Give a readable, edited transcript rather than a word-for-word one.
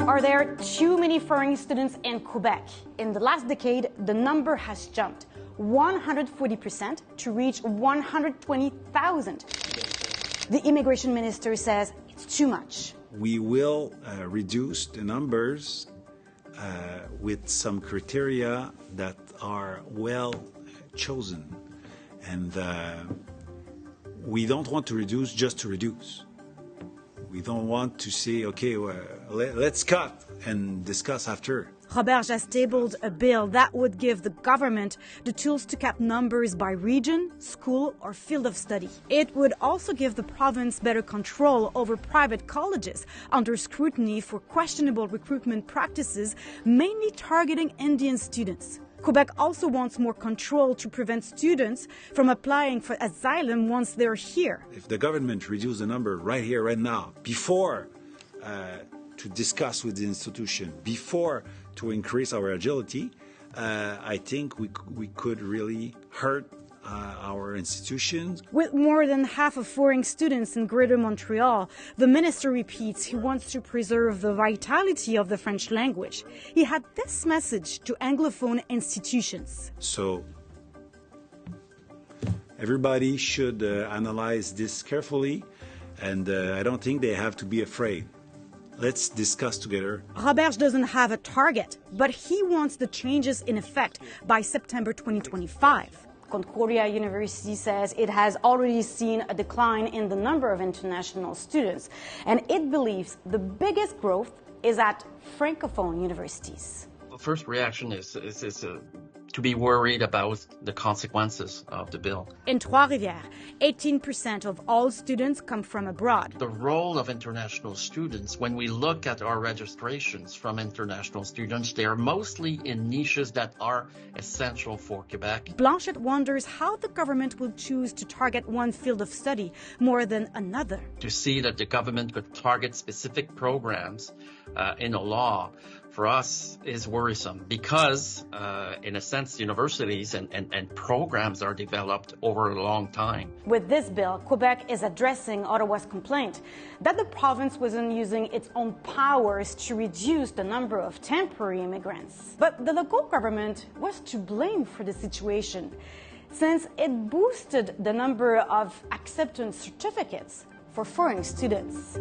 Are there too many foreign students in Quebec? In the last decade, the number has jumped 140% to reach 120,000. The immigration minister says it's too much. We will reduce the numbers with some criteria that are well chosen. And we don't want to reduce just to reduce. We don't want to say, okay, let's cut and discuss after. Roberge has tabled a bill that would give the government the tools to cap numbers by region, school, or field of study. It would also give the province better control over private colleges under scrutiny for questionable recruitment practices, mainly targeting Indian students. Quebec also wants more control to prevent students from applying for asylum once they're here. If the government reduces the number right here, right now, before to discuss with the institution, before to increase our agility, I think we could really hurt our institutions. With more than half of foreign students in Greater Montreal, the minister repeats he wants to preserve the vitality of the French language. He had this message to Anglophone institutions. So everybody should analyze this carefully, and I don't think they have to be afraid. Let's discuss together. Roberge doesn't have a target, but he wants the changes in effect by September 2025. Concordia University says it has already seen a decline in the number of international students, and it believes the biggest growth is at Francophone universities. The first reaction is to be worried about the consequences of the bill. In Trois-Rivières, 18% of all students come from abroad. The role of international students, when we look at our registrations from international students, they are mostly in niches that are essential for Quebec. Blanchette wonders how the government will choose to target one field of study more than another. To see that the government could target specific programs in a law, for us, is worrisome because, in a sense, universities and programs are developed over a long time. With this bill, Quebec is addressing Ottawa's complaint that the province wasn't using its own powers to reduce the number of temporary immigrants. But the local government was to blame for the situation, since it boosted the number of acceptance certificates for foreign students.